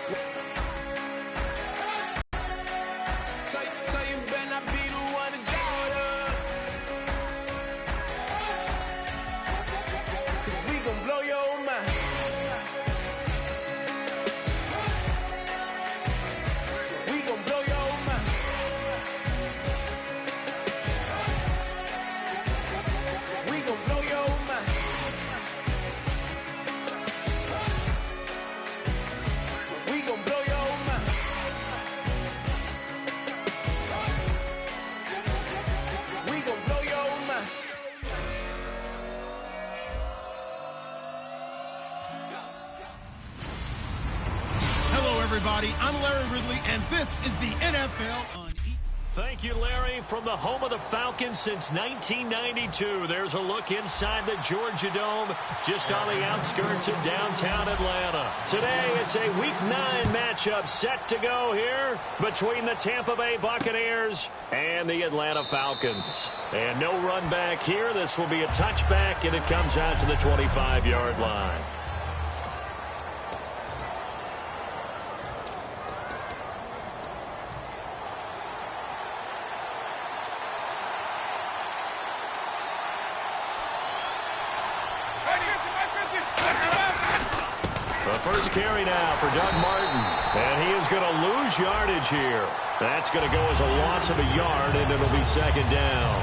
So you better not be the one to doubt us. 'Cause we gon' blow your mind. We gon' blow your mind. We gon' blow your mind. We gon' blow your mind. We gon' blow your mind. Hello, everybody. I'm Larry Ridley, and this is the NFL on Thank you, Larry. From the home of the Falcons since 1992, there's a look inside the Georgia Dome, just on the outskirts of downtown Atlanta. Today, it's a Week 9 matchup set to go here between the Tampa Bay Buccaneers and the Atlanta Falcons. And no run back here. This will be a touchback, and it comes out to the 25-yard line. The first carry now for Doug Martin, and he is going to lose yardage here. That's going to go as a loss of a yard, and it'll be second down.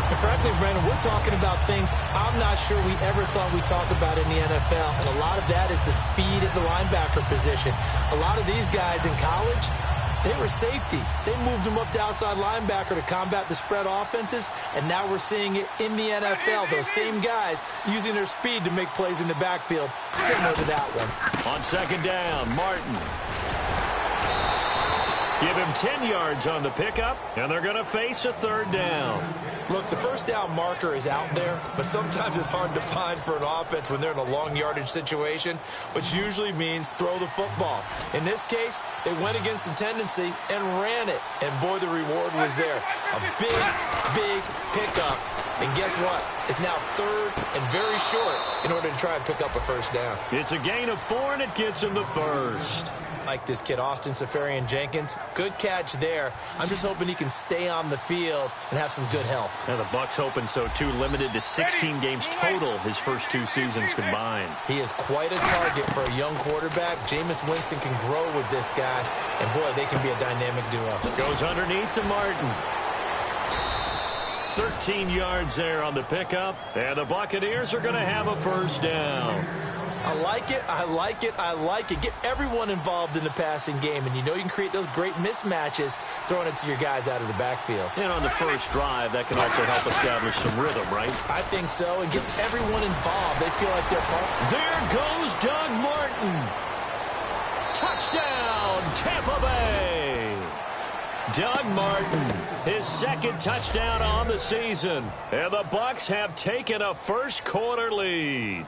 And frankly, Brandon, we're talking about things I'm not sure we ever thought we'd talk about in the NFL, and a lot of that is the speed at the linebacker position. A lot of these guys in college, they were safeties. They moved them up to outside linebacker to combat the spread offenses, and now we're seeing it in the NFL. Those same guys using their speed to make plays in the backfield, similar to that one. On second down, Martin. Give him 10 yards on the pickup, and they're going to face a third down. Look, the first down marker is out there, but sometimes it's hard to find for an offense when they're in a long yardage situation, which usually means throw the football. In this case, they went against the tendency and ran it, and boy, the reward was there. A big, big pickup, and guess what? It's now third and very short in order to try and pick up a first down. It's a gain of 4, and it gets him the first. Like this kid, Austin Seferian-Jenkins. Good catch there. I'm just hoping he can stay on the field and have some good health. And the Bucs hoping so, too. Limited to 16 games total his first 2 seasons combined. He is quite a target for a young quarterback. Jameis Winston can grow with this guy. And, boy, they can be a dynamic duo. Goes underneath to Martin. 13 yards there on the pickup. And the Buccaneers are going to have a first down. I like it, I like it, I like it. Get everyone involved in the passing game, and you know you can create those great mismatches throwing it to your guys out of the backfield. And on the first drive, that can also help establish some rhythm, right? I think so. It gets everyone involved. They feel like they're part. There goes Doug Martin. Touchdown, Tampa Bay. Doug Martin, his second touchdown on the season. And the Bucs have taken a first-quarter lead.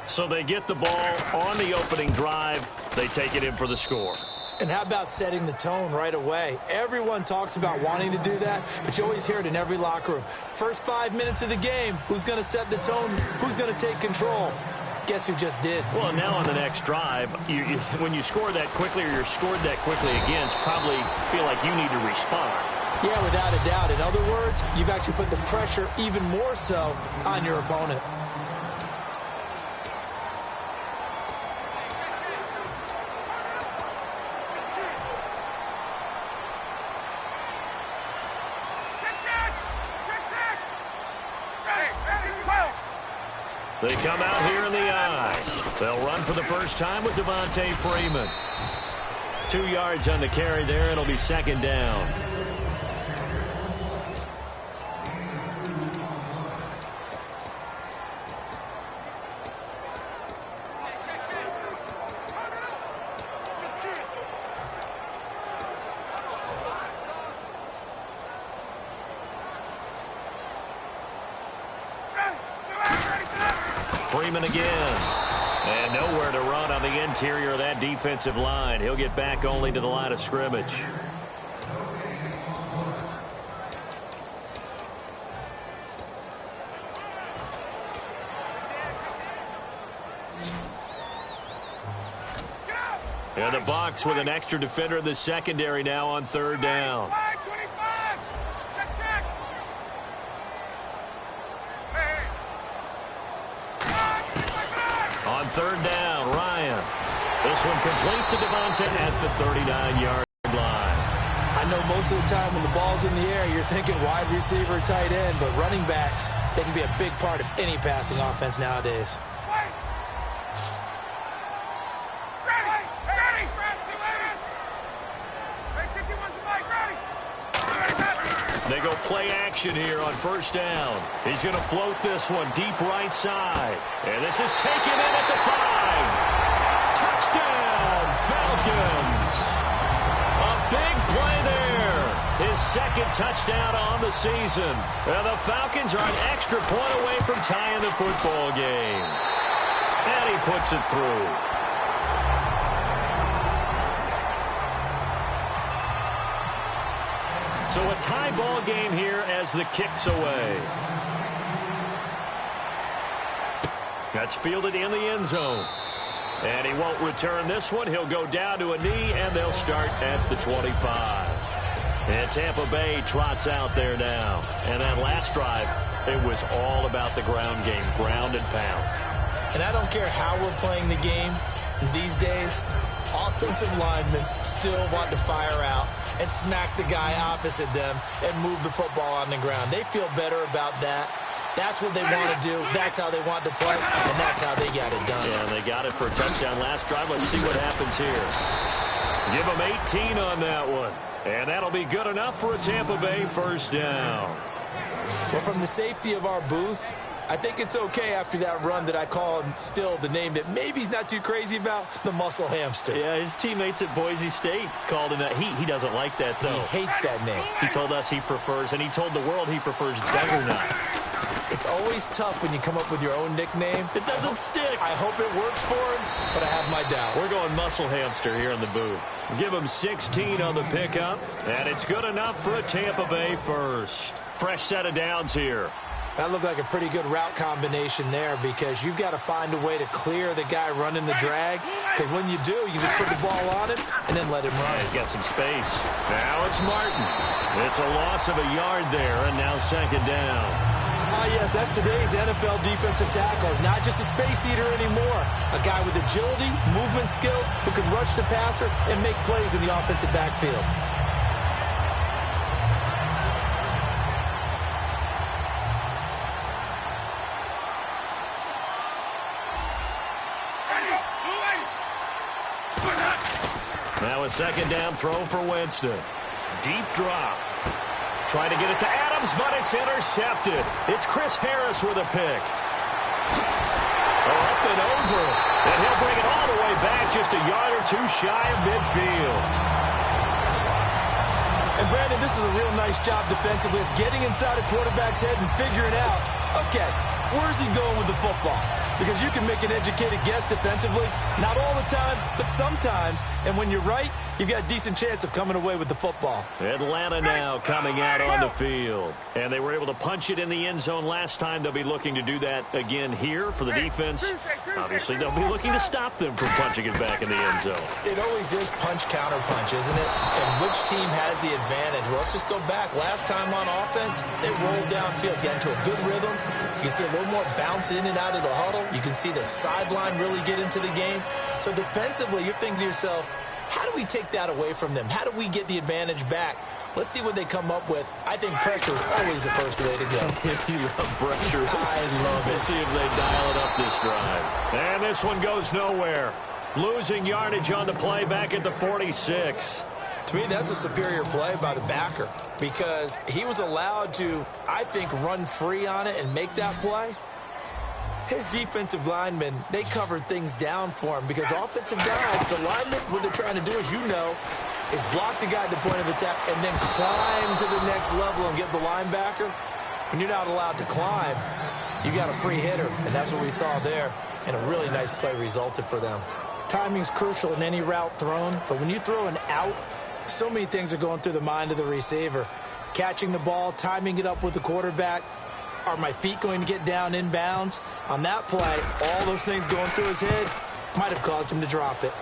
So they get the ball on the opening drive. They take it in for the score. And how about setting the tone right away? Everyone talks about wanting to do that, but you always hear it in every locker room. First 5 minutes of the game, who's going to set the tone? Who's going to take control? Guess who just did? Well, now on the next drive, when you score that quickly or you're scored that quickly against, probably feel like you need to respond. Yeah, without a doubt. In other words, you've actually put the pressure even more so on your opponent. They come out here in the eye. They'll run for the first time with Devontae Freeman. 2 yards on the carry there. It'll be second down. Freeman again. And nowhere to run on the interior of that defensive line. He'll get back only to the line of scrimmage. And the Bucs with an extra defender in the secondary now on third down. On third down, Ryan. This one complete to Devonta at the 39-yard line. I know most of the time when the ball's in the air, you're thinking wide receiver, tight end, but running backs, they can be a big part of any passing offense nowadays. They go play action here on first down. He's going to float this one deep right side. And this is taken in at the 5. Touchdown, Falcons. A big play there. His second touchdown on the season. And the Falcons are an extra point away from tying the football game. And he puts it through. So a tie ball game here as the kick's away. That's fielded in the end zone. And he won't return this one. He'll go down to a knee, and they'll start at the 25. And Tampa Bay trots out there now. And that last drive, it was all about the ground game, ground and pound. And I don't care how we're playing the game these days, offensive linemen still want to fire out and smack the guy opposite them and move the football on the ground. They feel better about that. That's what they want to do. That's how they want to play, and that's how they got it done. Yeah, they got it for a touchdown last drive. Let's see what happens here. Give them 18 on that one. And that'll be good enough for a Tampa Bay first down. Well, from the safety of our booth, I think it's okay after that run that I call him still the name that maybe he's not too crazy about, the muscle hamster. Yeah, his teammates at Boise State called him that. He doesn't like that, though. He hates that name. He told us he prefers, and he told the world he prefers Juggernaut. It's always tough when you come up with your own nickname. It doesn't stick. I hope it works for him, but I have my doubt. We're going muscle hamster here in the booth. Give him 16 on the pickup, and it's good enough for a Tampa Bay first. Fresh set of downs here. That looked like a pretty good route combination there because you've got to find a way to clear the guy running the drag, because when you do, you just put the ball on him and then let him run. He's got some space. Now it's Martin. It's a loss of a yard there, and now second down. Ah, yes, that's today's NFL defensive tackle. Not just a space eater anymore. A guy with agility, movement skills, who can rush the passer and make plays in the offensive backfield. Now a second down throw for Winston. Deep drop. Trying to get it to Adams, but it's intercepted. It's Chris Harris with a pick. Up and over. And he'll bring it all the way back, just a yard or two shy of midfield. And Brandon, this is a real nice job defensively of getting inside a quarterback's head and figuring out, okay, where's he going with the football? Because you can make an educated guess defensively. Not all the time, but sometimes. And when you're right, you've got a decent chance of coming away with the football. Atlanta now coming out on the field. And they were able to punch it in the end zone last time. They'll be looking to do that again here for the defense. Obviously, they'll be looking to stop them from punching it back in the end zone. It always is punch-counter-punch, isn't it? And which team has the advantage? Well, let's just go back. Last time on offense, they rolled downfield, get into a good rhythm. You can see a little more bounce in and out of the huddle. You can see the sideline really get into the game. So defensively, you're thinking to yourself, how do we take that away from them? How do we get the advantage back? Let's see what they come up with. I think pressure is always the first way to go. You love pressure. I love it. We'll see if they dial it up this drive. And this one goes nowhere. Losing yardage on the play back at the 46. To me, that's a superior play by the backer because he was allowed to, I think, run free on it and make that play. His defensive linemen, they covered things down for him because offensive guys, the linemen, what they're trying to do, as you know, is block the guy at the point of attack and then climb to the next level and get the linebacker. When you're not allowed to climb, you got a free hitter, and that's what we saw there, and a really nice play resulted for them. Timing's crucial in any route thrown, but when you throw an out, so many things are going through the mind of the receiver. Catching the ball, timing it up with the quarterback. Are my feet going to get down inbounds? On that play, all those things going through his head might have caused him to drop it.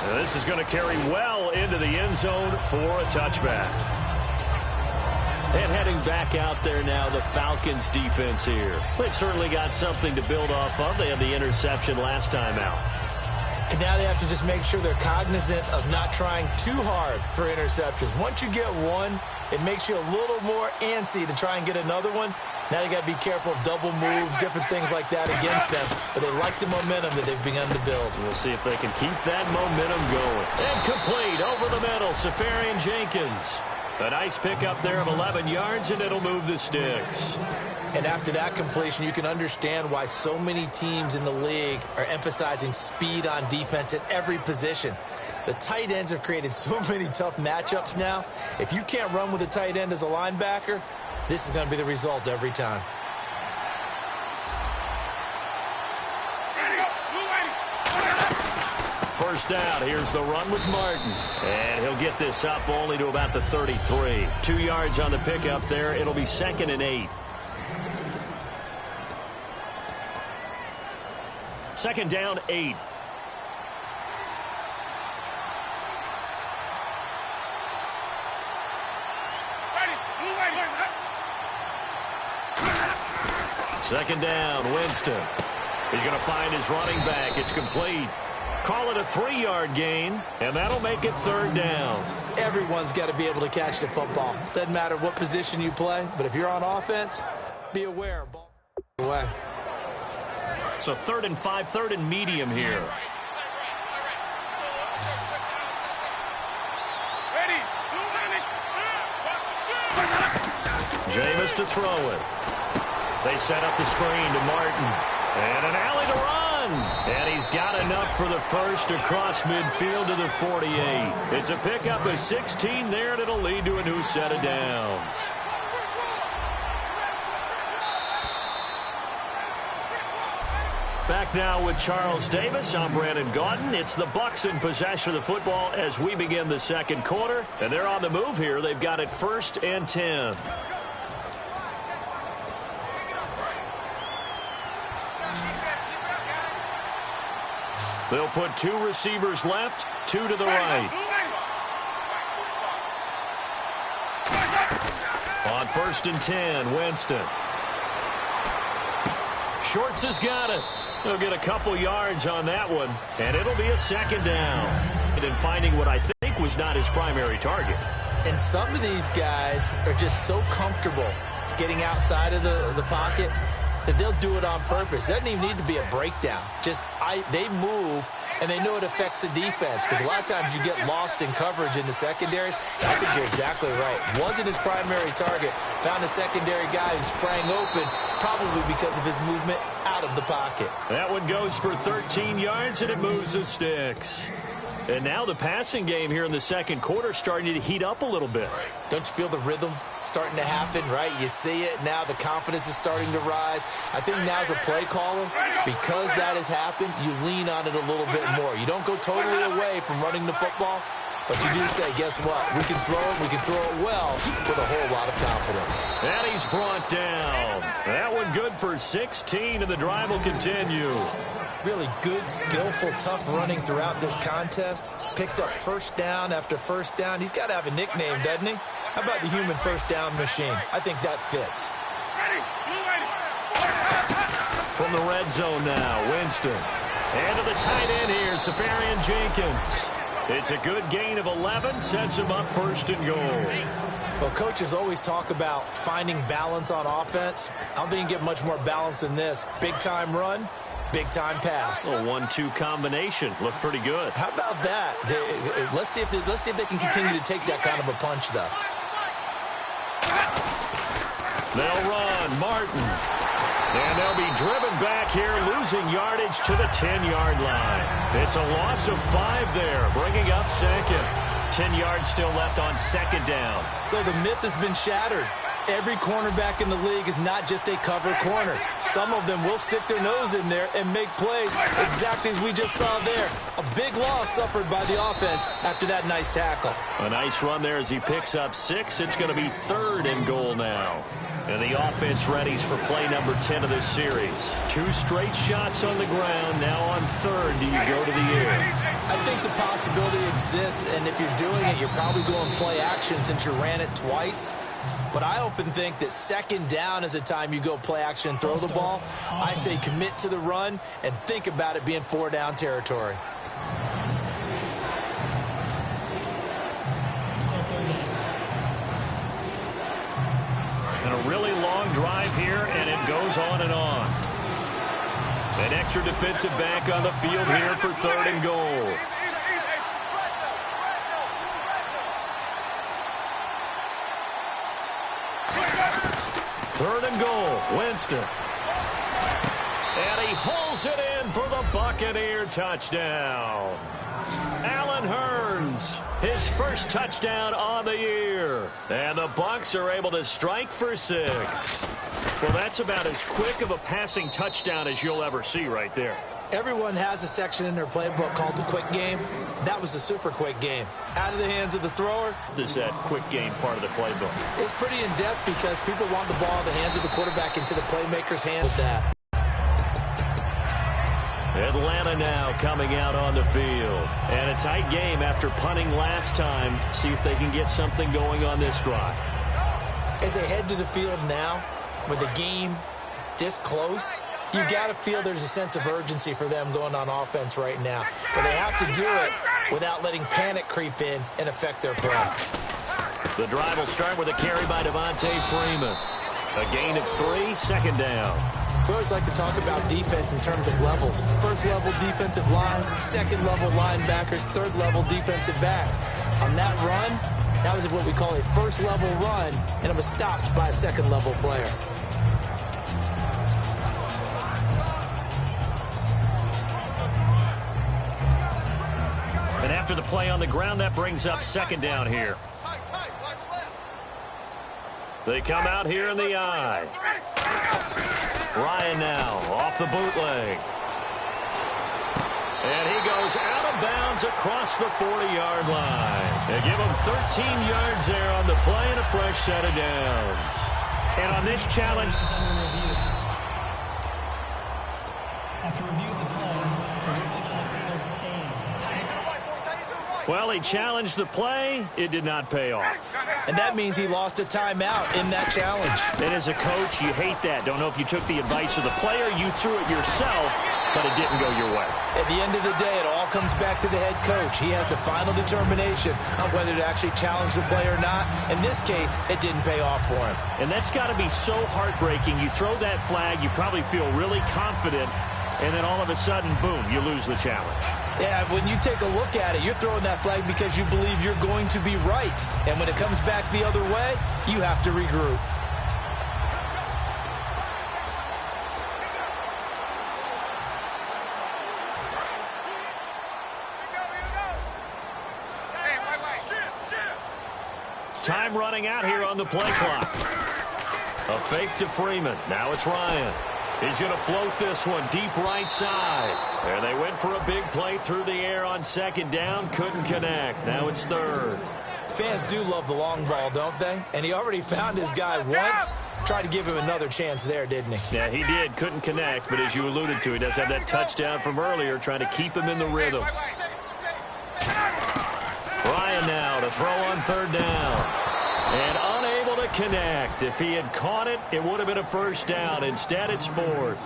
This is going to carry well into the end zone for a touchback. And heading back out there now, the Falcons defense here. They've certainly got something to build off of. They had the interception last time out. And now they have to just make sure they're cognizant of not trying too hard for interceptions. Once you get one, it makes you a little more antsy to try and get another one. Now you got to be careful of double moves, different things like that against them. But they like the momentum that they've begun to build. We'll see if they can keep that momentum going. And complete over the middle, Safarian Jenkins. A nice pickup there of 11 yards, and it'll move the sticks. And after that completion, you can understand why so many teams in the league are emphasizing speed on defense at every position. The tight ends have created so many tough matchups now. If you can't run with a tight end as a linebacker, this is going to be the result every time. First down, here's the run with Martin. And he'll get this up only to about the 33. 2 yards on the pickup there. It'll be 2nd and 8. Second down, 8. Second down, Winston. He's going to find his running back. It's complete. Call it a 3-yard gain, and that'll make it 3rd down. Everyone's got to be able to catch the football. Doesn't matter what position you play, but if you're on offense, be aware. Ball away. So 3rd and 5, 3rd and medium here. Jameis to throw it. They set up the screen to Martin. And an alley to run. And he's got enough for the first across midfield to the 48. It's a pickup of 16 there, and it'll lead to a new set of downs. Back now with Charles Davis. I'm Brandon Gaudin. It's the Bucs in possession of the football as we begin the second quarter. And they're on the move here. They've got it 1st and 10. They'll put 2 receivers left, 2 to the right. On 1st and 10, Winston. Shorts has got it. He'll get a couple yards on that one, and it'll be a 2nd down. And finding what I think was not his primary target. And some of these guys are just so comfortable getting outside of the pocket that they'll do it on purpose. It doesn't even need to be a breakdown. They move, and they know it affects the defense, because a lot of times you get lost in coverage in the secondary. I think you're exactly right. Wasn't his primary target. Found a secondary guy who sprang open, probably because of his movement out of the pocket. That one goes for 13 yards, and it moves the sticks. And now the passing game here in the second quarter starting to heat up a little bit. Don't you feel the rhythm starting to happen, right? You see it now. The confidence is starting to rise. I think now as a play caller, because that has happened, you lean on it a little bit more. You don't go totally away from running the football, but you do say, guess what? We can throw it. We can throw it well with a whole lot of confidence. And he's brought down. That one good for 16, and the drive will continue. Really good, skillful, tough running throughout this contest. Picked up 1st down after 1st down. He's got to have a nickname, doesn't he? How about the human 1st down machine? I think that fits. From the red zone now, Winston. And to the tight end here, Safarian Jenkins. It's a good gain of 11, sets him up 1st and goal. Well, coaches always talk about finding balance on offense. I don't think you can get much more balance than this. Big-time run. Big-time pass. A 1-2 combination. Looked pretty good. How about that? Let's see if they can continue to take that kind of a punch, though. They'll run. Martin. And they'll be driven back here, losing yardage to the 10-yard line. It's a loss of 5 there, bringing up 2nd. 10 yards still left on 2nd down. So the myth has been shattered. Every cornerback in the league is not just a cover corner. Some of them will stick their nose in there and make plays exactly as we just saw there. A big loss suffered by the offense after that nice tackle. A nice run there as he picks up 6. It's going to be 3rd and goal now. And the offense readies for play number 10 of this series. 2 straight shots on the ground. Now on 3rd, do you go to the air? I think the possibility exists, and if you're doing it, you're probably going play action since you ran it twice. But I often think that 2nd down is a time you go play action and throw the ball. I say commit to the run and think about it being 4-down territory. And a really long drive here, and it goes on and on. An extra defensive back on the field here for 3rd and goal. Third and goal, Winston. And he holds it in for the Buccaneer touchdown. Allen Hurns, his first touchdown on the year. And the Bucs are able to strike for 6. Well, that's about as quick of a passing touchdown as you'll ever see right there. Everyone has a section in their playbook called the quick game. That was the super quick game. Out of the hands of the thrower. This is that quick game part of the playbook. It's pretty in-depth because people want the ball in the hands of the quarterback into the playmaker's hands with that. Atlanta now coming out on the field. And a tight game after punting last time. See if they can get something going on this drive. As they head to the field now, with the game this close, you got to feel there's a sense of urgency for them going on offense right now. But they have to do it without letting panic creep in and affect their play. The drive will start with a carry by Devontae Freeman. A gain of 3, 2nd down. We always like to talk about defense in terms of levels. First level defensive line, 2nd level linebackers, 3rd level defensive backs. On that run, that was what we call a first level run, and it was stopped by a 2nd level player. And after the play on the ground, that brings up 2nd down here. They come out here in the eye. Ryan now off the bootleg. And he goes out of bounds across the 40-yard line. They give him 13 yards there on the play and a fresh set of downs. And on this challenge, after review of the play, the movement on the field stands. well, he challenged the play. It did not pay off. And that means he lost a timeout in that challenge. And as a coach, you hate that. Don't know if you took the advice of the player. You threw it yourself, but it didn't go your way. At the end of the day, it all comes back to the head coach. He has the final determination on whether to actually challenge the play or not. In this case, it didn't pay off for him. And that's got to be so heartbreaking. You throw that flag, you probably feel really confident, and then all of a sudden, boom, you lose the challenge. Yeah, when you take a look at it, you're throwing that flag because you believe you're going to be right. And when it comes back the other way, you have to regroup. Time running out here on the play clock. A fake to Freeman. Now it's Ryan. He's going to float this one deep right side. There they went for a big play through the air on 2nd down. Couldn't connect. Now it's 3rd. Fans do love the long ball, don't they? And he already found his guy once. Tried to give him another chance there, didn't he? Yeah, he did. Couldn't connect. But as you alluded to, he does have that touchdown from earlier, trying to keep him in the rhythm. Ryan now to throw on 3rd down. And unable to connect. If he had caught it, it would have been a 1st down. Instead, it's 4th.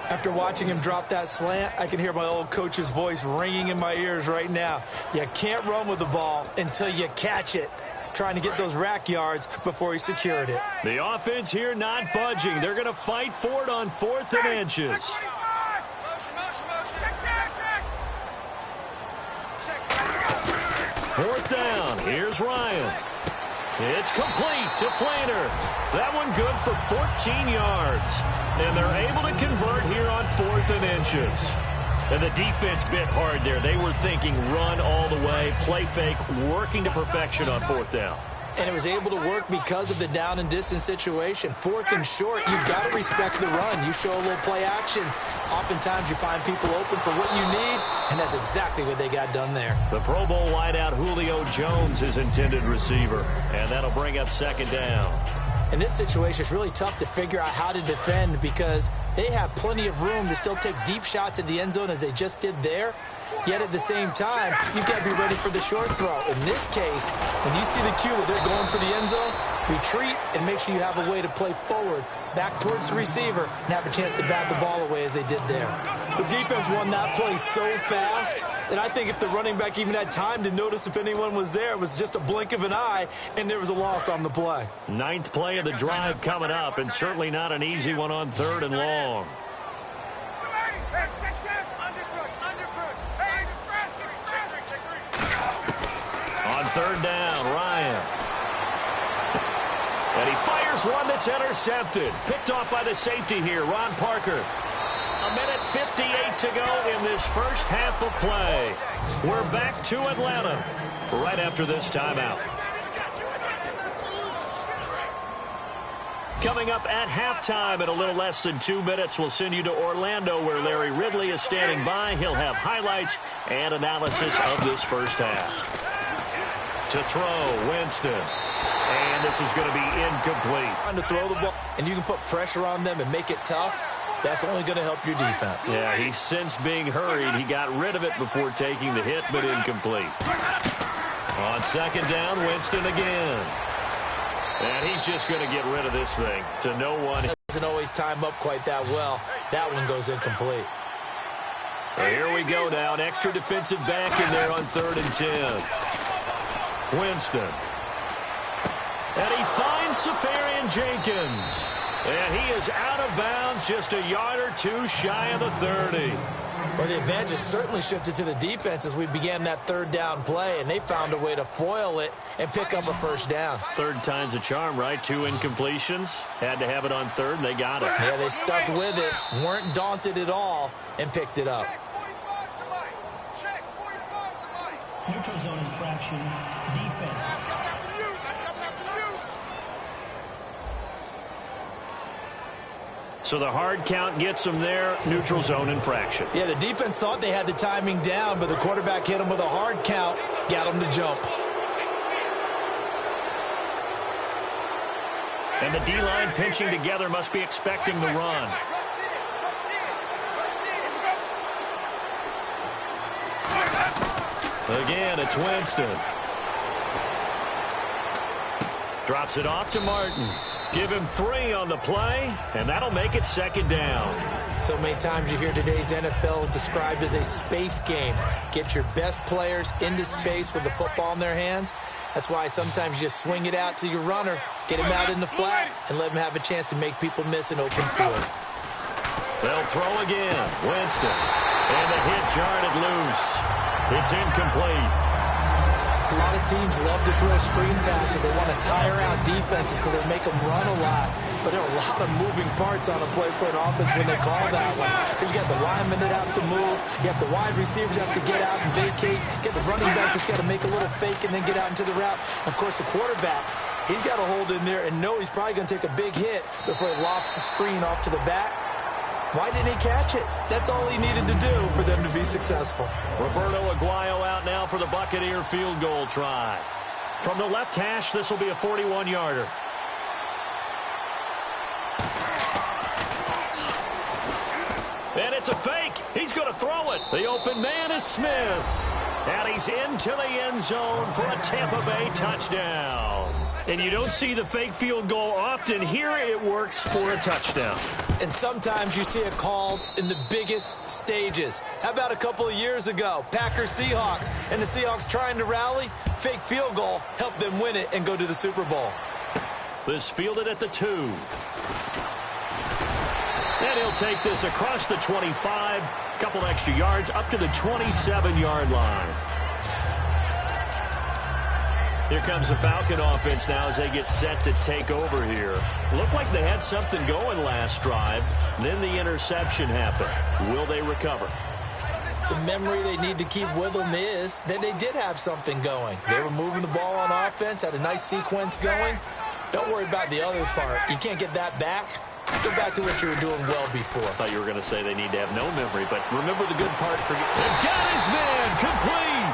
After watching him drop that slant, I can hear my old coach's voice ringing in my ears right now. You can't run with the ball until you catch it. Trying to get those rack yards before he secured it. The offense here not budging. They're going to fight for it on 4th and inches. 4th down. Here's Ryan. It's complete to Flaner. That one good for 14 yards. And they're able to convert here on 4th and inches. And the defense bit hard there. They were thinking run all the way, play fake, working to perfection on 4th down. And it was able to work because of the down and distance situation. 4th and short, you've got to respect the run. You show a little play action. Oftentimes you find people open for what you need, and that's exactly what they got done there. The Pro Bowl wideout Julio Jones is intended receiver, and that'll bring up 2nd down. In this situation, it's really tough to figure out how to defend because they have plenty of room to still take deep shots at the end zone as they just did there. Yet at the same time, you've got to be ready for the short throw. In this case, when you see the cue that they're going for the end zone, retreat and make sure you have a way to play forward, back towards the receiver, and have a chance to bat the ball away as they did there. The defense won that play so fast that I think if the running back even had time to notice if anyone was there, it was just a blink of an eye, and there was a loss on the play. 9th play of the drive coming up, and certainly not an easy one on 3rd and long. On 3rd down, Ryan. And he fires one that's intercepted. Picked off by the safety here, Ron Parker. 1:58 to go in this first half of play. We're back to Atlanta right after this timeout. Coming up at halftime in a little less than 2 minutes, we'll send you to Orlando where Larry Ridley is standing by. He'll have highlights and analysis of this first half. To throw, Winston. And this is going to be incomplete. Trying to throw the ball, and you can put pressure on them and make it tough. That's only going to help your defense. Yeah, he's since being hurried. He got rid of it before taking the hit, but incomplete. On 2nd down, Winston again. And he's just going to get rid of this thing to no one. Doesn't always time up quite that well. That one goes incomplete. Well, here we go now. An extra defensive back in there on 3rd and 10. Winston. And he finds Safarian Jenkins. And he is out of bounds, just a yard or two shy of the 30. Well, the advantage has certainly shifted to the defense as we began that 3rd down play, and they found a way to foil it and pick up a 1st down. 3rd time's a charm, right? 2 incompletions. Had to have it on 3rd, and they got it. Yeah, they stuck with it, weren't daunted at all, and picked it up. Neutral zone infraction, defense. So the hard count gets them there. Neutral zone infraction. Yeah, the defense thought they had the timing down, but the quarterback hit them with a hard count, got them to jump. And the D-line pinching together must be expecting the run. Again, it's Winston. Drops it off to Martin. Give him 3 on the play, and that'll make it 2nd down. So many times you hear today's NFL described as a space game. Get your best players into space with the football in their hands. That's why sometimes you just swing it out to your runner, get him out in the flat, and let him have a chance to make people miss an open field. They'll throw again. Winston. And the hit jarred it loose. It's incomplete. A lot of teams love to throw screen passes. They want to tire out defenses because they make them run a lot. But there are a lot of moving parts on a play for an offense when they call that one. Because you got the linemen that have to move. You have the wide receivers have to get out and vacate. You get the running back that's got to make a little fake and then get out into the route. And, of course, the quarterback, he's got to hold in there and know he's probably going to take a big hit before he lofts the screen off to the back. Why didn't he catch it? That's all he needed to do for them to be successful. Roberto Aguayo out now for the Buccaneer field goal try. From the left hash, this will be a 41-yarder. And it's a fake. He's going to throw it. The open man is Smith. And he's into the end zone for a Tampa Bay touchdown. And you don't see the fake field goal often. Here it works for a touchdown. And sometimes you see it called in the biggest stages. How about a couple of years ago? Packers-Seahawks. And the Seahawks trying to rally. Fake field goal helped them win it and go to the Super Bowl. This fielded at the 2. And he'll take this across the 25. Couple extra yards up to the 27-yard line. Here comes the Falcon offense now as they get set to take over here. Looked like they had something going last drive. Then the interception happened. Will they recover? The memory they need to keep with them is that they did have something going. They were moving the ball on offense, had a nice sequence going. Don't worry about the other part. You can't get that back. Let's go back to what you were doing well before. I thought you were going to say they need to have no memory, but remember the good part for you. They've got his man complete.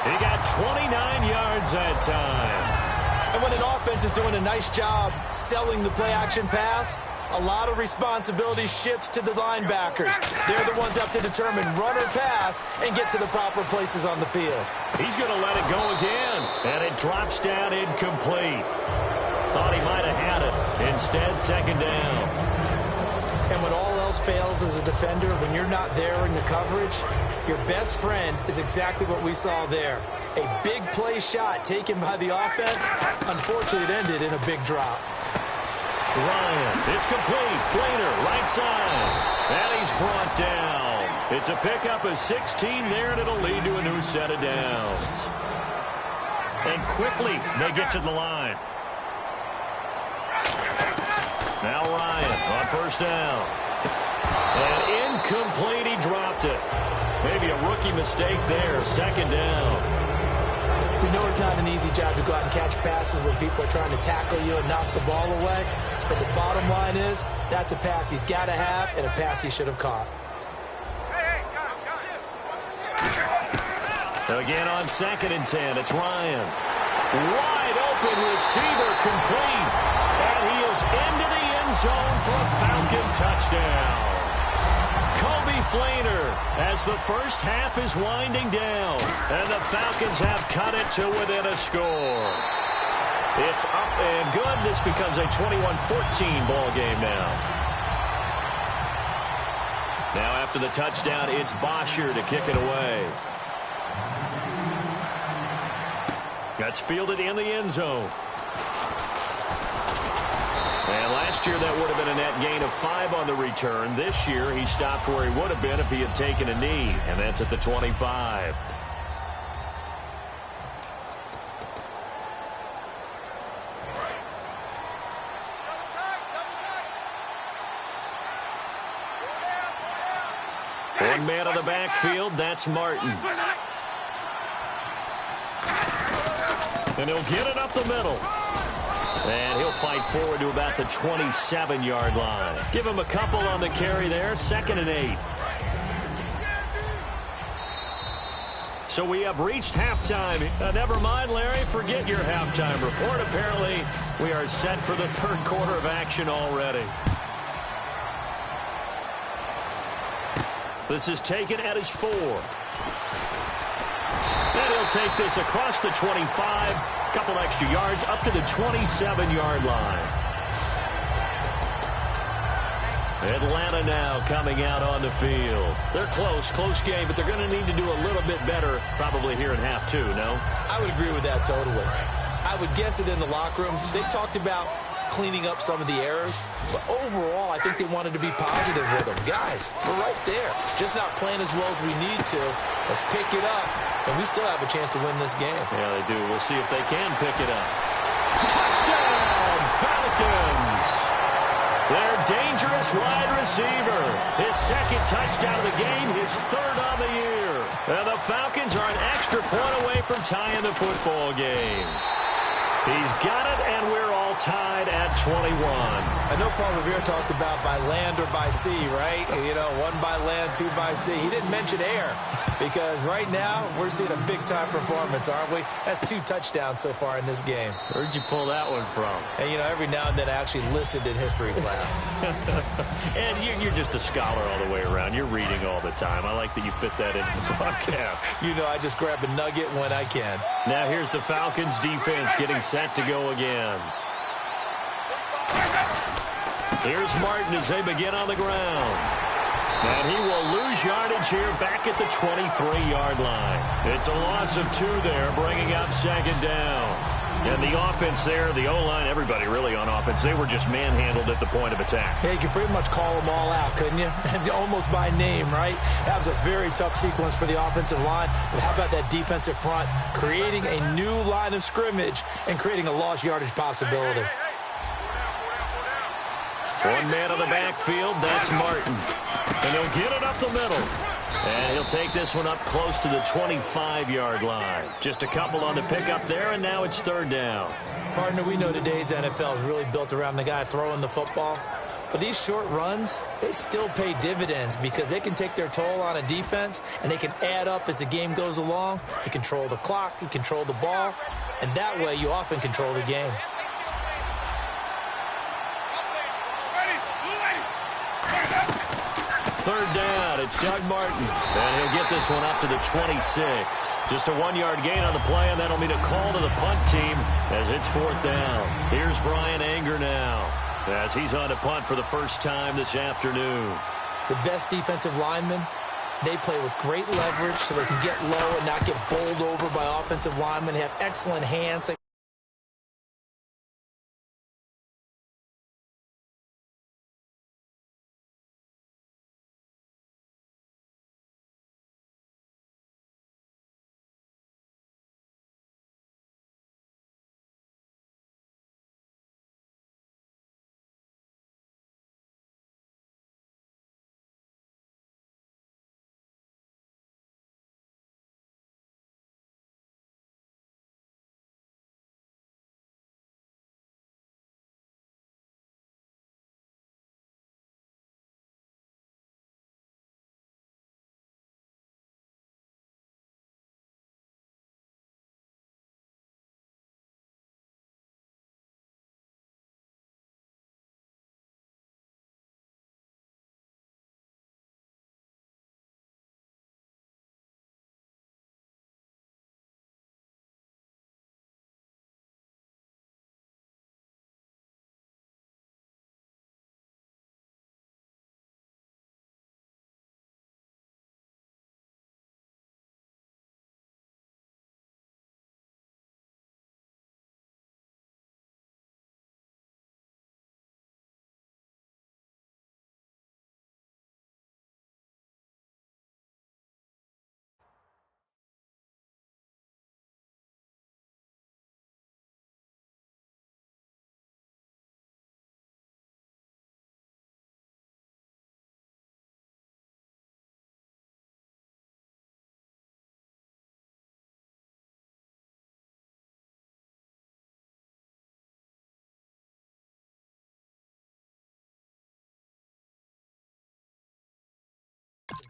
He got 29 yards that time. And when an offense is doing a nice job selling the play-action pass, a lot of responsibility shifts to the linebackers. They're the ones up to determine run or pass and get to the proper places on the field. He's going to let it go again, and it drops down incomplete. Thought he might have had it. Instead, second down. And when all else fails as a defender, when you're not there in the coverage, your best friend is exactly what we saw there. A big play shot taken by the offense. Unfortunately, it ended in a big drop. Ryan, it's complete. Flater, right side. And he's brought down. It's a pickup of 16 there, and it'll lead to a new set of downs. And quickly, they get to the line. Now Ryan on first down. And incomplete, he dropped it. Maybe a rookie mistake there. Second down. We know it's not an easy job to go out and catch passes when people are trying to tackle you and knock the ball away. But the bottom line is, that's a pass he's got to have and a pass he should have caught. Again on 2nd and 10, it's Ryan. Wide open receiver complete. And he is into the end zone for a Falcon touchdown. Kobe Flater as the first half is winding down. And the Falcons have cut it to within a score. It's up and good. This becomes a 21-14 ball game now. Now after the touchdown, it's Bosher to kick it away. That's fielded in the end zone. And last year that would have been a net gain of 5 on the return. This year he stopped where he would have been if he had taken a knee, and that's at the 25. One man on the backfield, that's Martin. And he'll get it up the middle. And he'll fight forward to about the 27-yard line. Give him a couple on the carry there. 2nd and 8. So we have reached halftime. Never mind, Larry. Forget your halftime report. Apparently, we are set for the third quarter of action already. This is taken at his 4. And he'll take this across the 25. Couple extra yards up to the 27-yard line. Atlanta now coming out on the field. They're close game, but they're going to need to do a little bit better probably here in half 2, no? I would agree with that totally. I would guess it in the locker room. They talked about cleaning up some of the errors, but overall, I think they wanted to be positive with them. Guys, we're right there. Just not playing as well as we need to. Let's pick it up, and we still have a chance to win this game. Yeah, they do. We'll see if they can pick it up. Touchdown, Falcons! Their dangerous wide receiver. His 2nd touchdown of the game, his 3rd on the year. And the Falcons are an extra point away from tying the football game. He's got it, and we're all tied at 21. I know Paul Revere talked about by land or by sea, right? You know, 1 by land, 2 by sea. He didn't mention air because right now we're seeing a big-time performance, aren't we? That's 2 touchdowns so far in this game. Where'd you pull that one from? And, you know, every now and then I actually listened in history class. And you're just a scholar all the way around. You're reading all the time. I like that you fit that into the broadcast. You know, I just grab a nugget when I can. Now here's the Falcons defense getting set to go again. Here's Martin as they begin on the ground. And he will lose yardage here back at the 23-yard line. It's a loss of 2 there, bringing up 2nd down. And the offense there, the O-line, everybody really on offense, they were just manhandled at the point of attack. Yeah, you could pretty much call them all out, couldn't you? Almost by name, right? That was a very tough sequence for the offensive line. But how about that defensive front creating a new line of scrimmage and creating a lost yardage possibility? One man on the backfield, that's Martin. And he'll get it up the middle. And he'll take this one up close to the 25-yard line. Just a couple on the pickup there, and now it's third down. Partner, we know today's NFL is really built around the guy throwing the football. But these short runs, they still pay dividends because they can take their toll on a defense, and they can add up as the game goes along. You control the clock, you control the ball, and that way you often control the game. Third down, it's Doug Martin. And he'll get this one up to the 26. Just a 1-yard gain on the play, and that'll mean a call to the punt team as it's fourth down. Here's Brian Anger now as he's on to punt for the first time this afternoon. The best defensive linemen, they play with great leverage so they can get low and not get bowled over by offensive linemen. They have excellent hands.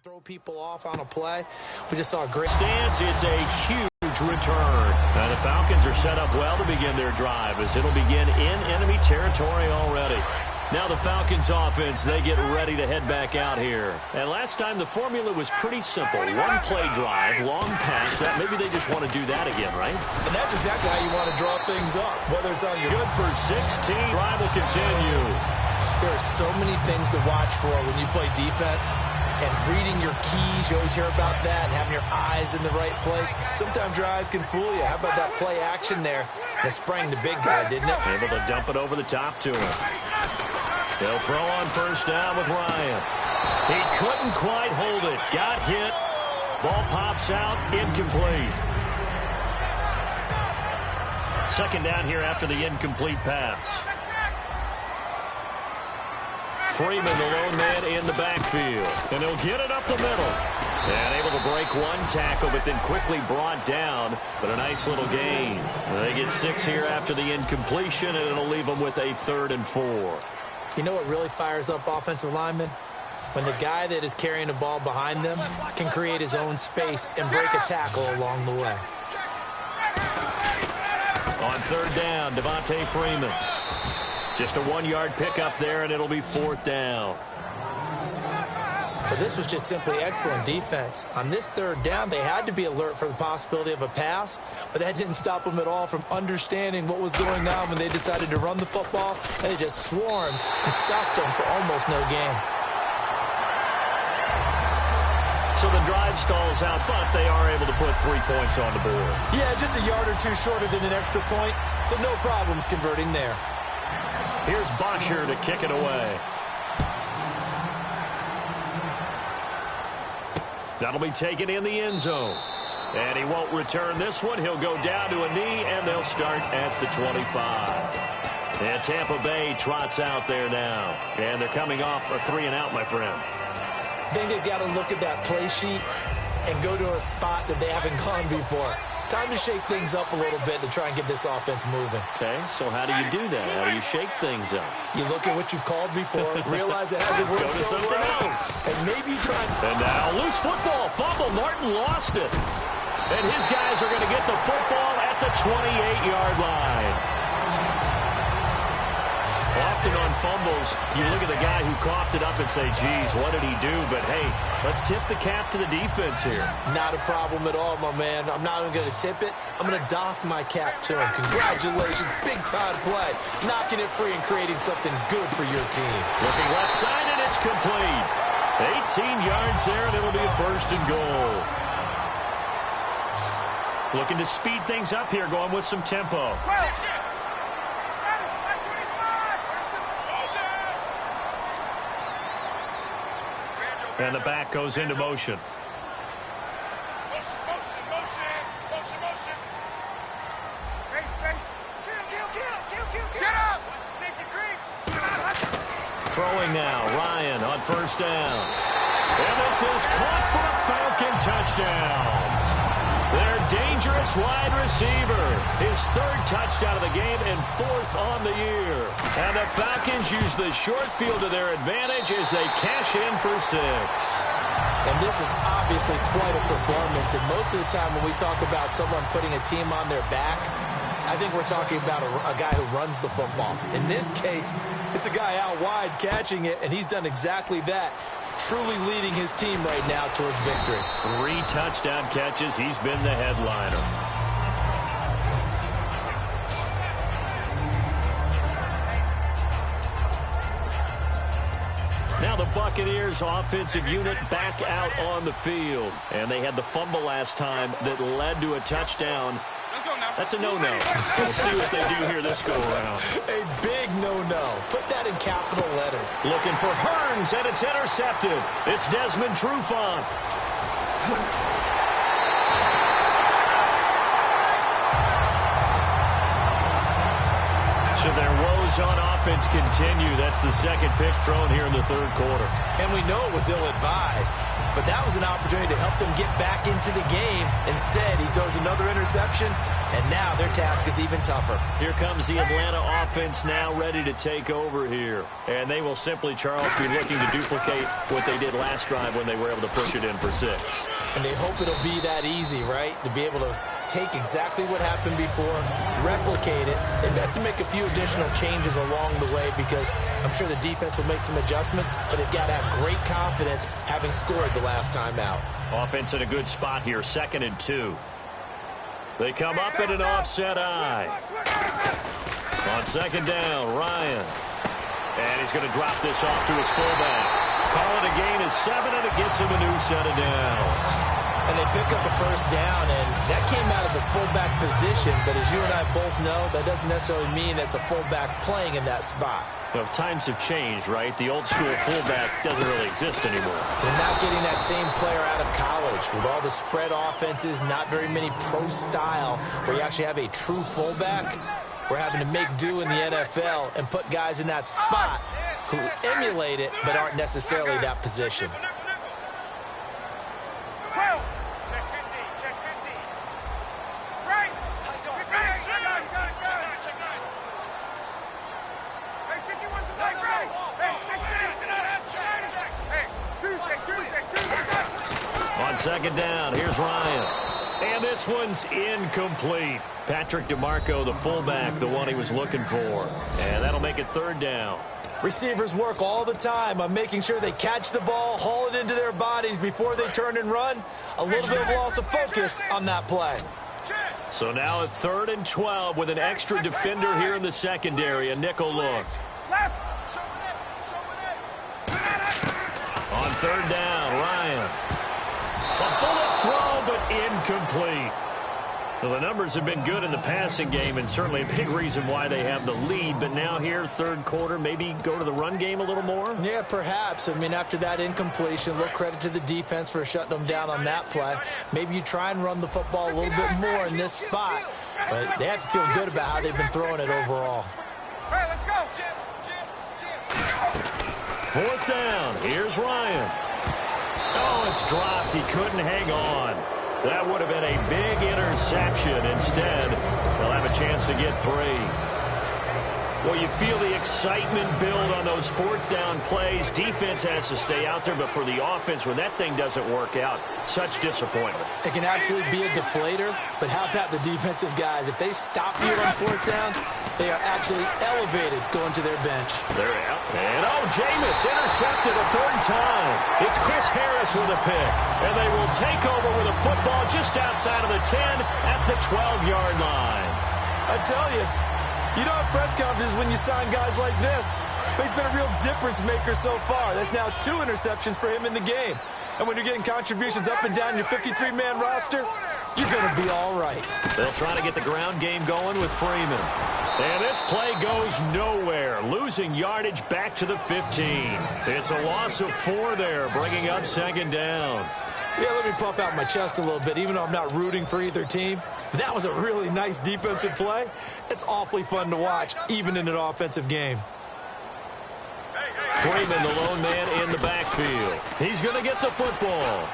Throw people off on a play. We just saw a great stance. It's a huge return. Now the Falcons are set up well to begin their drive as it'll begin in enemy territory already. Now the Falcons offense, they get ready to head back out here. And last time the formula was pretty simple. One play drive, long pass. That maybe they just want to do that again, right? And that's exactly how you want to draw things up. Whether it's on your good for 16. Drive will continue. There are so many things to watch for when you play defense. And reading your keys, you always hear about that, and having your eyes in the right place. Sometimes your eyes can fool you. How about that play action there? That sprang the big guy, didn't it? Able to dump it over the top to him. They'll throw on first down with Ryan. He couldn't quite hold it. Got hit. Ball pops out. Incomplete. Second down here after the incomplete pass. Freeman, the lone man in the backfield. And he'll get it up the middle. And able to break one tackle, but then quickly brought down. But a nice little gain. They get 6 here after the incompletion, and it'll leave them with a 3rd and 4. You know what really fires up offensive linemen? When the guy that is carrying the ball behind them can create his own space and break a tackle along the way. On third down, Devontae Freeman. Just a 1-yard pickup there, and it'll be 4th down. But this was just simply excellent defense. On this third down, they had to be alert for the possibility of a pass, but that didn't stop them at all from understanding what was going on when they decided to run the football, and they just swarmed and stopped them for almost no gain. So the drive stalls out, but they are able to put 3 points on the board. Yeah, just a yard or two shorter than an extra point, so no problems converting there. Here's Bosher to kick it away. That'll be taken in the end zone. And he won't return this one. He'll go down to a knee, and they'll start at the 25. And Tampa Bay trots out there now. And they're coming off a 3-and-out, my friend. I think they've got to look at that play sheet and go to a spot that they haven't gone before. Time to shake things up a little bit to try and get this offense moving. Okay, so how do you do that? How do you shake things up? You look at what you've called before, realize it hasn't worked Go to so something well, else. and maybe you try. And now loose football. Fumble. Martin lost it. And his guys are going to get the football at the 28-yard line. Often on fumbles, you look at the guy who coughed it up and say, geez, what did he do? But, hey, let's tip the cap to the defense here. Not a problem at all, my man. I'm not even going to tip it. I'm going to doff my cap to him. Congratulations. Big-time play. Knocking it free and creating something good for your team. Looking left side, and it's complete. 18 yards there, and it'll be a first and goal. Looking to speed things up here, going with some tempo. And the back goes into motion. Throwing now, Ryan on first down. And this is caught for a Falcon touchdown. Their dangerous wide receiver. His third touchdown of the game and fourth on the year. And the Falcons use the short field to their advantage as they cash in for 6. And this is obviously quite a performance. And most of the time when we talk about someone putting a team on their back, I think we're talking about a guy who runs the football. In this case, it's a guy out wide catching it, and he's done exactly that. Truly leading his team right now towards victory. 3 touchdown catches. He's been the headliner. Now the Buccaneers offensive unit back out on the field. And they had the fumble last time that led to a touchdown. That's a no-no. We'll see what they do here this go-around. A big no-no. Put that in capital letters. Looking for Hearns, and it's intercepted. It's Desmond Trufant. So their woes on offense continue. That's the second pick thrown here in the third quarter. And we know it was ill-advised, but that was an opportunity to help them get back into the game. Instead, he throws another interception, and now their task is even tougher. Here comes the Atlanta offense now ready to take over here. And they will simply, Charles, be looking to duplicate what they did last drive when they were able to push it in for 6. And they hope it'll be that easy, right? To be able to take exactly what happened before, replicate it. They've got to make a few additional changes along the way because I'm sure the defense will make some adjustments, but they've got to have great confidence having scored the last time out. Offense in a good spot here, 2nd and 2. They come up in an offset eye. On 2nd down, Ryan. And he's going to drop this off to his fullback. Call it a gain of 7, and it gets him a new set of downs. And they pick up a first down, and that came out of the fullback position. But as you and I both know, that doesn't necessarily mean it's a fullback playing in that spot. You know, times have changed, right? The old school fullback doesn't really exist anymore. They're not getting that same player out of college. With all the spread offenses, not very many pro style, where you actually have a true fullback. We're having to make do in the NFL and put guys in that spot who emulate it but aren't necessarily that position. On 2nd down, here's Ryan. And this one's incomplete. Patrick DeMarco, the fullback, the one he was looking for. And that'll make it 3rd down. Receivers work all the time on making sure they catch the ball, haul it into their bodies before they turn and run. A little bit of loss of focus on that play. So now at 3rd and 12 with an extra defender here in the secondary, a nickel look. On 3rd down, Ryan. A bullet throw, but incomplete. Well, the numbers have been good in the passing game, and certainly a big reason why they have the lead. But now here, 3rd quarter, maybe go to the run game a little more? Yeah, perhaps. I mean, after that incompletion, a little credit to the defense for shutting them down on that play. Maybe you try and run the football a little bit more in this spot. But they have to feel good about how they've been throwing it overall. All right, let's go. 4th down. Here's Ryan. Oh, it's dropped. He couldn't hang on. That would have been a big interception. Instead, they'll have a chance to get 3. Well, you feel the excitement build on those fourth down plays. Defense has to stay out there, but for the offense, when that thing doesn't work out, such disappointment. It can absolutely be a deflator, but how about the defensive guys? If they stop you on fourth down, they are absolutely elevated going to their bench. They're out. And, Jameis intercepted a 3rd time. It's Chris Harris with a pick. And they will take over with a football just outside of the 10 at the 12-yard line. I tell you, you don't have press conferences when you sign guys like this. But he's been a real difference maker so far. That's now 2 interceptions for him in the game. And when you're getting contributions up and down your 53-man roster, you're going to be all right. They'll try to get the ground game going with Freeman. And this play goes nowhere, losing yardage back to the 15. It's a loss of 4 there, bringing up 2nd down. Yeah, let me puff out my chest a little bit, even though I'm not rooting for either team. That was a really nice defensive play. It's awfully fun to watch, even in an offensive game. Freeman, the lone man in the backfield. He's going to get the football.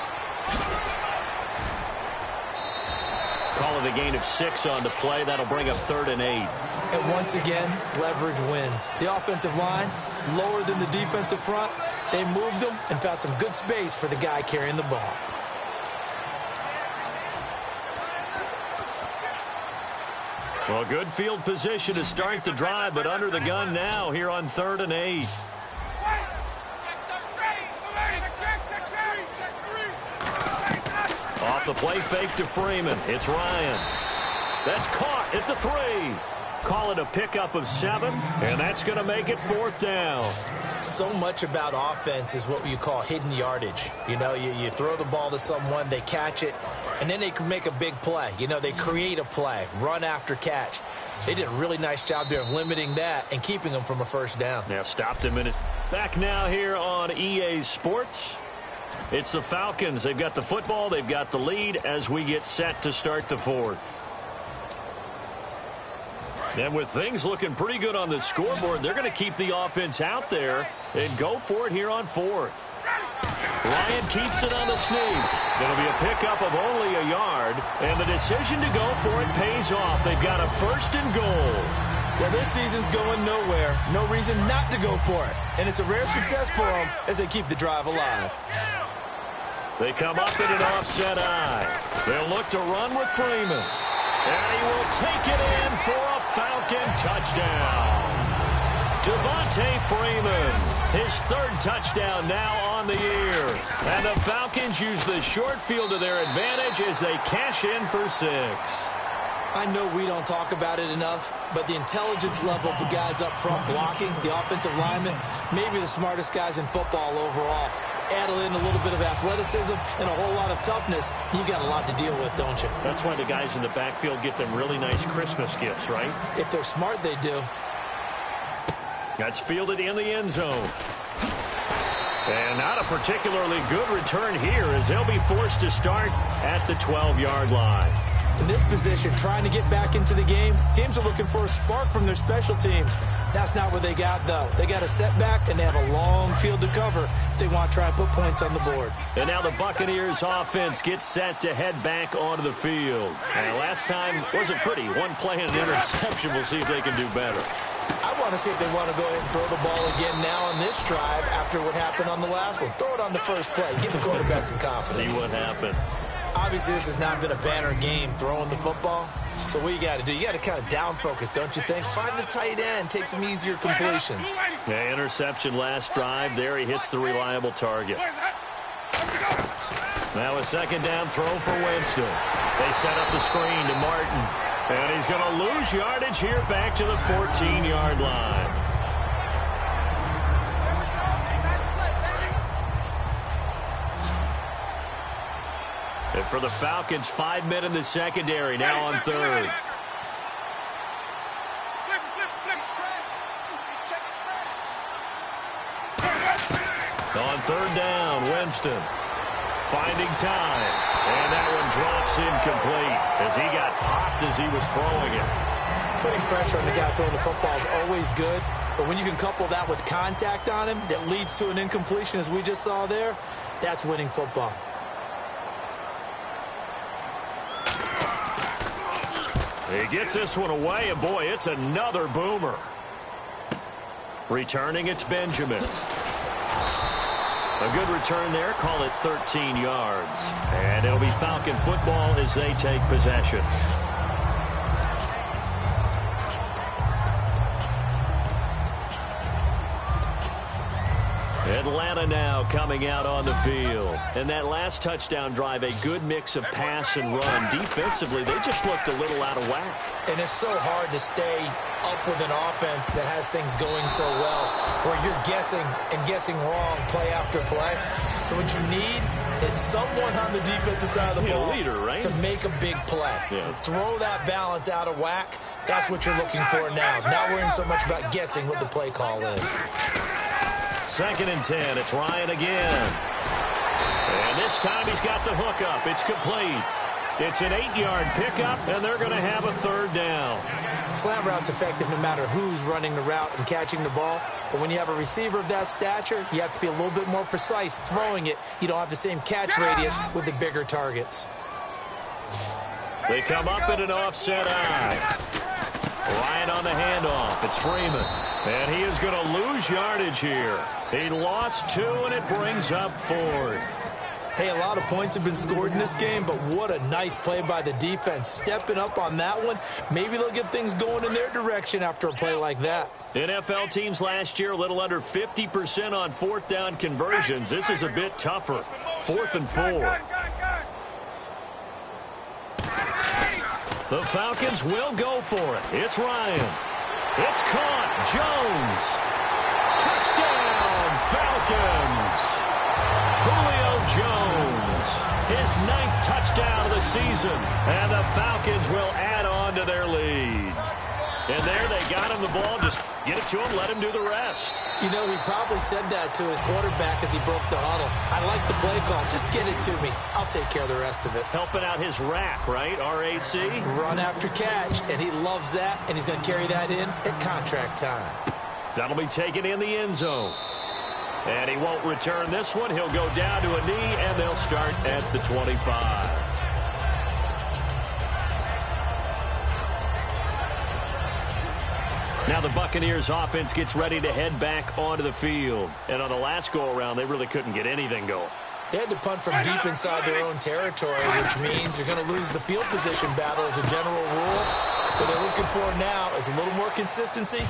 Call it a gain of 6 on the play. That'll bring up 3rd and 8. And once again, leverage wins. The offensive line, lower than the defensive front. They moved them and found some good space for the guy carrying the ball. Well, good field position to start the drive, but under the gun now here on 3rd and 8. Off the play fake to Freeman. It's Ryan. That's caught at the 3. Call it a pickup of 7, and that's going to make it 4th down. So much about offense is what you call hidden yardage. You know, you throw the ball to someone, they catch it, and then they can make a big play. You know, they create a play, run after catch. They did a really nice job there of limiting that and keeping them from a 1st down. Yeah, stopped him in his back now here on EA Sports. It's the Falcons. They've got the football. They've got the lead as we get set to start the 4th. And with things looking pretty good on the scoreboard, they're going to keep the offense out there and go for it here on 4th. Ryan keeps it on the sneak. It'll be a pickup of only a yard, and the decision to go for it pays off. They've got a 1st and goal. Well, this season's going nowhere. No reason not to go for it. And it's a rare success for them as they keep the drive alive. They come up in an offset eye. They'll look to run with Freeman. And he will take it in for a Falcon touchdown. Devontae Freeman, his 3rd touchdown now on the year. And the Falcons use the short field to their advantage as they cash in for 6. I know we don't talk about it enough, but the intelligence level of the guys up front blocking, the offensive linemen, maybe the smartest guys in football overall. Add in a little bit of athleticism and a whole lot of toughness, you got a lot to deal with, don't you? That's why the guys in the backfield get them really nice Christmas gifts, right? If they're smart, they do. That's fielded in the end zone. And not a particularly good return here as they'll be forced to start at the 12-yard line. In this position, trying to get back into the game, teams are looking for a spark from their special teams. That's not what they got, though. They got a setback, and they have a long field to cover if they want to try and put points on the board. And now the Buccaneers offense gets set to head back onto the field. And last time wasn't pretty. One play and an interception. We'll see if they can do better. I want to see if they want to go ahead and throw the ball again now on this drive after what happened on the last one. Throw it on the first play. Give the quarterback some confidence. See what happens. Obviously, this has not been a banner game throwing the football. So what you got to do, you got to kind of down focus, don't you think? Find the tight end, take some easier completions. Yeah, interception last drive. There he hits the reliable target. Now a 2nd down throw for Winston. They set up the screen to Martin. And he's going to lose yardage here back to the 14-yard line. And for the Falcons, 5 men in the secondary, now on 3rd. On 3rd down, Winston finding time. And that one drops incomplete as he got popped as he was throwing it. Putting pressure on the guy throwing the football is always good. But when you can couple that with contact on him that leads to an incompletion, as we just saw there, That's winning football. He gets this one away, and boy, it's another boomer. Returning, it's Benjamin. A good return there, call it 13 yards. And it'll be Falcon football as they take possession. Atlanta now coming out on the field. And that last touchdown drive, a good mix of pass and run. Defensively, they just looked a little out of whack. And it's so hard to stay up with an offense that has things going so well, where you're guessing and guessing wrong play after play. So what you need is someone on the defensive side of the ball leader, right? to make a big play. Yeah. Throw that balance out of whack. That's what you're looking for now. Not worrying so much about guessing what the play call is. 2nd and 10. It's Ryan again. And this time he's got the hook up. It's complete. It's an 8-yard pickup, and they're going to have a 3rd down. Slant route's effective no matter who's running the route and catching the ball. But when you have a receiver of that stature, you have to be a little bit more precise throwing it. You don't have the same catch radius with the bigger targets. They come up in an offset eye. Ryan on the handoff. It's Freeman. And he is going to lose yardage here. He lost 2, and it brings up 4th. Hey, a lot of points have been scored in this game, but what a nice play by the defense. Stepping up on that one. Maybe they'll get things going in their direction after a play like that. NFL teams last year a little under 50% on 4th down conversions. This is a bit tougher. 4th and 4. The Falcons will go for it. It's Ryan. It's caught. Jones. Touchdown, Falcons. Julio Jones. His 9th touchdown of the season. And the Falcons will add on to their lead. And there they got him the ball. Just get it to him, let him do the rest. You know, he probably said that to his quarterback as he broke the huddle. I like the play call. Just get it to me. I'll take care of the rest of it. Helping out his rack, right? RAC? Run after catch, and he loves that, and he's going to carry that in at contract time. That'll be taken in the end zone. And he won't return this one. He'll go down to a knee, and they'll start at the 25. Now the Buccaneers offense gets ready to head back onto the field. And on the last go-around, they really couldn't get anything going. They had to punt from deep inside their own territory, which means you're going to lose the field position battle as a general rule. What they're looking for now is a little more consistency,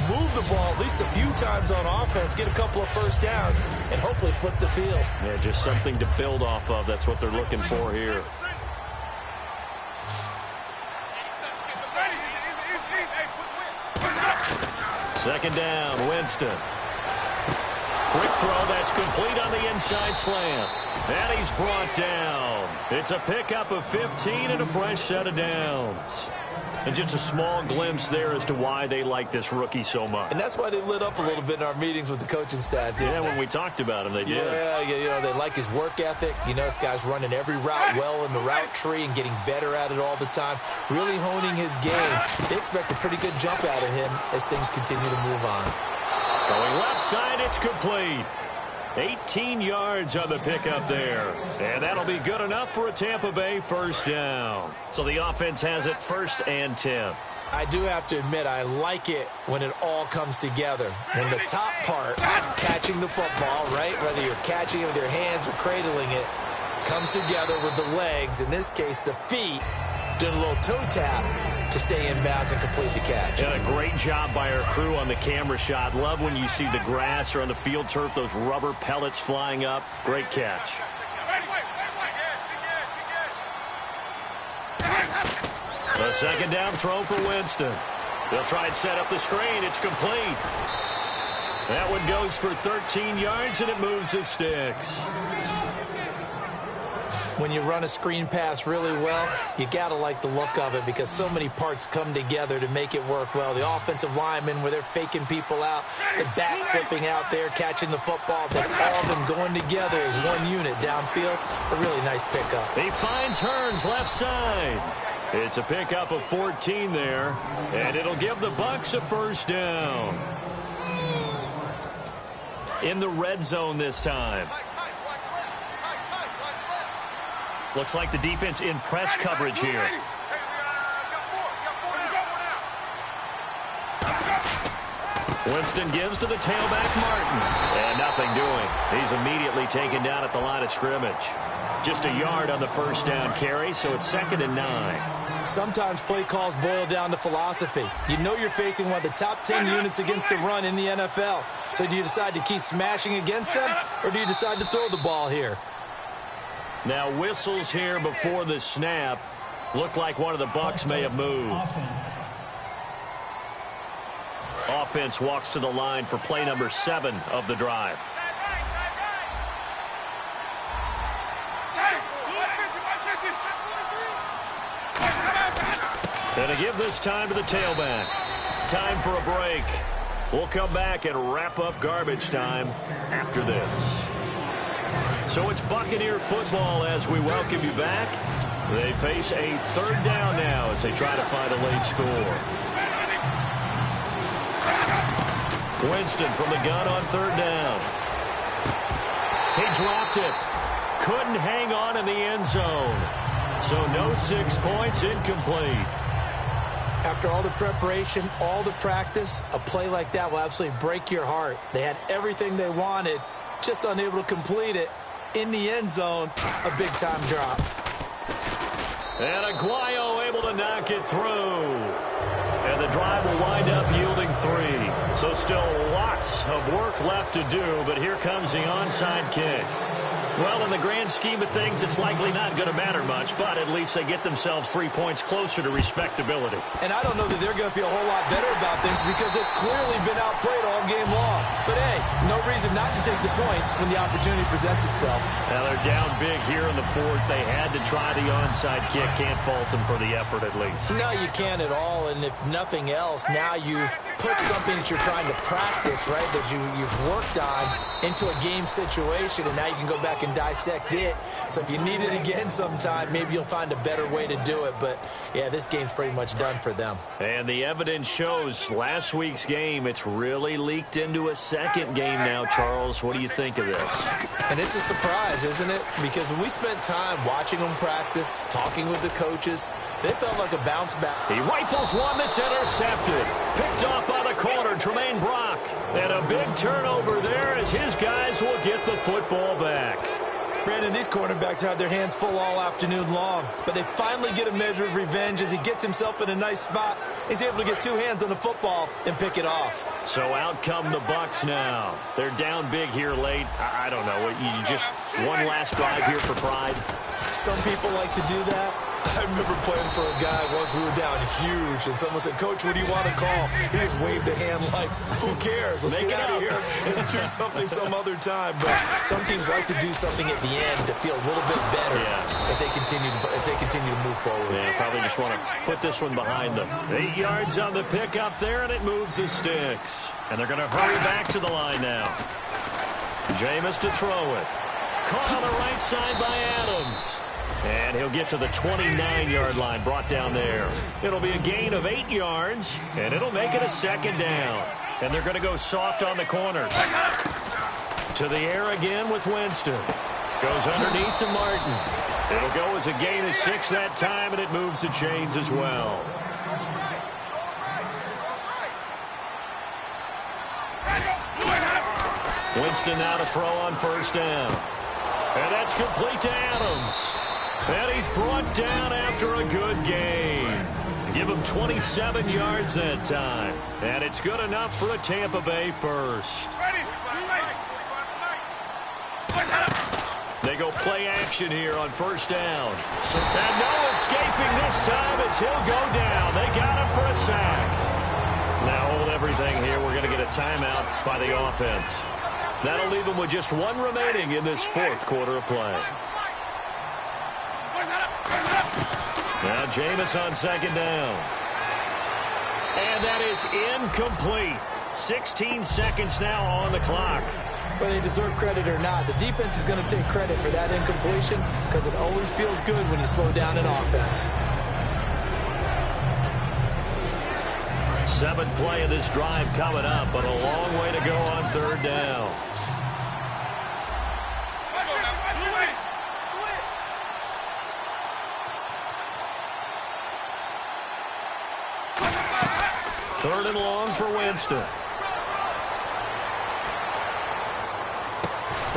move the ball at least a few times on offense, get a couple of first downs, and hopefully flip the field. Yeah, just something to build off of. That's what they're looking for here. Second down, Winston. Quick throw that's complete on the inside slant. And he's brought down. It's a pickup of 15 and a fresh set of downs. And just a small glimpse there as to why they like this rookie so much. And that's why they lit up a little bit in our meetings with the coaching staff. Yeah, when we talked about him, they did. Yeah, you know, they like his work ethic. You know, this guy's running every route well in the route tree and getting better at it all the time, really honing his game. They expect a pretty good jump out of him as things continue to move on. Throwing left side, it's complete. 18 yards on the pickup there. And that'll be good enough for a Tampa Bay first down. So the offense has it 1st and 10. I do have to admit, I like it when it all comes together. When the top part, catching the football, right, whether you're catching it with your hands or cradling it, comes together with the legs, in this case the feet, doing a little toe tap to stay in bounds and complete the catch. And a great job by our crew on the camera shot. Love when you see the grass or on the field turf, those rubber pellets flying up. Great catch. A second down throw for Winston. They'll try and set up the screen. It's complete. That one goes for 13 yards, and it moves the sticks. When you run a screen pass really well, you got to like the look of it because so many parts come together to make it work well. The offensive linemen, where they're faking people out, the back slipping out there, catching the football, then all of them going together as one unit downfield. A really nice pickup. He finds Hearns left side. It's a pickup of 14 there, and it'll give the Bucs a first down. In the red zone this time. Looks like the defense in press coverage here. Winston gives to the tailback, Martin. And nothing doing. He's immediately taken down at the line of scrimmage. Just a yard on the first down carry, so it's 2nd and 9. Sometimes play calls boil down to philosophy. You know you're facing one of the top 10 units against the run in the NFL. So do you decide to keep smashing against them, or do you decide to throw the ball here? Now whistles here before the snap. Looked like one of the Bucs may have moved. Offense walks to the line for play number 7 of the drive. And to give this time to the tailback. Time for a break. We'll come back and wrap up garbage time after this. So it's Buccaneer football as we welcome you back. They face a 3rd down now as they try to find a late score. Winston from the gun on 3rd down. He dropped it. Couldn't hang on in the end zone. So no 6 points, incomplete. After all the preparation, all the practice, a play like that will absolutely break your heart. They had everything they wanted, just unable to complete it. In the end zone, a big-time drop. And Aguayo able to knock it through. And the drive will wind up yielding 3. So still lots of work left to do, but here comes the onside kick. Well, in the grand scheme of things, it's likely not going to matter much, but at least they get themselves 3 points closer to respectability. And I don't know that they're going to feel a whole lot better about things because they've clearly been outplayed all game long. But, hey, no reason not to take the points when the opportunity presents itself. Now, they're down big here in the 4th. They had to try the onside kick. Can't fault them for the effort, at least. No, you can't at all. And if nothing else, now you've put something that you're trying to practice, right, that you've worked on into a game situation, and now you can go back and dissect it. So if you need it again sometime, maybe you'll find a better way to do it. But, yeah, this game's pretty much done for them. And the evidence shows last week's game, it's really leaked into a second game now, Charles. What do you think of this? And it's a surprise, isn't it? Because when we spent time watching them practice, talking with the coaches, they felt like a bounce back. He rifles one that's intercepted. Picked off by the corner, Tremaine Brock. And a big turnover there as his guys will get the football back. Brandon, these cornerbacks had their hands full all afternoon long, but they finally get a measure of revenge as he gets himself in a nice spot. He's able to get 2 hands on the football and pick it off. So out come the Bucs now. They're down big here late. I don't know. You just one last drive here for pride? Some people like to do that. I remember playing for a guy once. We were down huge, and someone said, "Coach, what do you want to call?" He just waved a hand like, "Who cares? Let's get out of here and do something some other time." But some teams like to do something at the end to feel a little bit better as they continue to move forward. Yeah, probably just want to put this one behind them. 8 yards on the pickup there, and it moves the sticks. And they're going to hurry back to the line now. Jameis to throw it. Caught on the right side by Adams. And he'll get to the 29-yard line, brought down there. It'll be a gain of 8 yards, and it'll make it a 2nd down. And they're going to go soft on the corners. To the air again with Winston. Goes underneath to Martin. It'll go as a gain of 6 that time, and it moves the chains as well. Winston now to throw on 1st down. And that's complete to Adams. And he's brought down after a good game. Give him 27 yards that time. And it's good enough for a Tampa Bay first. They go play action here on 1st down. And no escaping this time as he'll go down. They got him for a sack. Now hold everything here. We're going to get a timeout by the offense. That'll leave them with just 1 remaining in this 4th quarter of play. Now Jameis on 2nd down. And that is incomplete. 16 seconds now on the clock. Whether they deserve credit or not, the defense is going to take credit for that incompletion because it always feels good when you slow down an offense. 7th play of this drive coming up, but a long way to go on 3rd down. 3rd and long for Winston.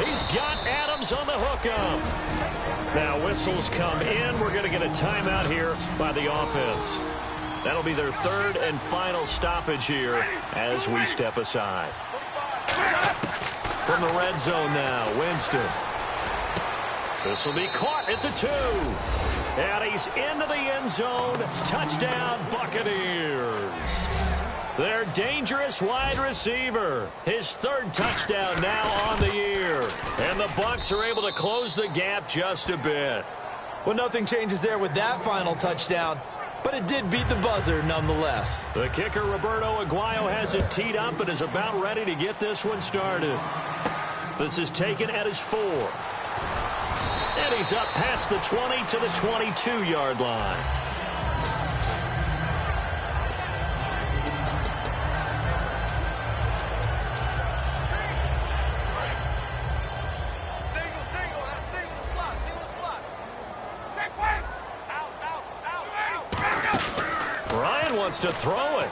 He's got Adams on the hookup. Now whistles come in. We're going to get a timeout here by the offense. That'll be their 3rd and final stoppage here as we step aside. From the red zone now, Winston. This will be caught at the 2. And he's into the end zone. Touchdown, Buccaneers. Their dangerous wide receiver. His 3rd touchdown now on the year. And the Bucs are able to close the gap just a bit. Well, nothing changes there with that final touchdown, but it did beat the buzzer nonetheless. The kicker, Roberto Aguayo, has it teed up and is about ready to get this one started. This is taken at his 4. And he's up past the 20 to the 22-yard line. Ryan wants to throw it.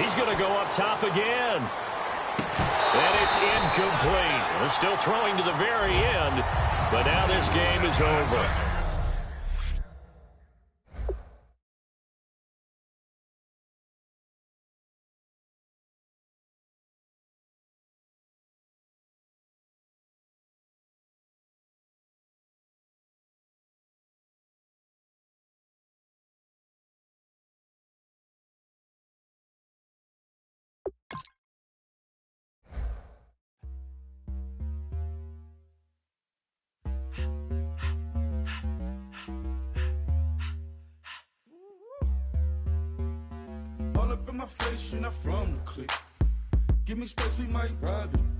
He's going to go up top again. And it's incomplete. They're still throwing to the very end, but now this game is over. All up in my face, you're not from the clique. Give me space, we might rob it.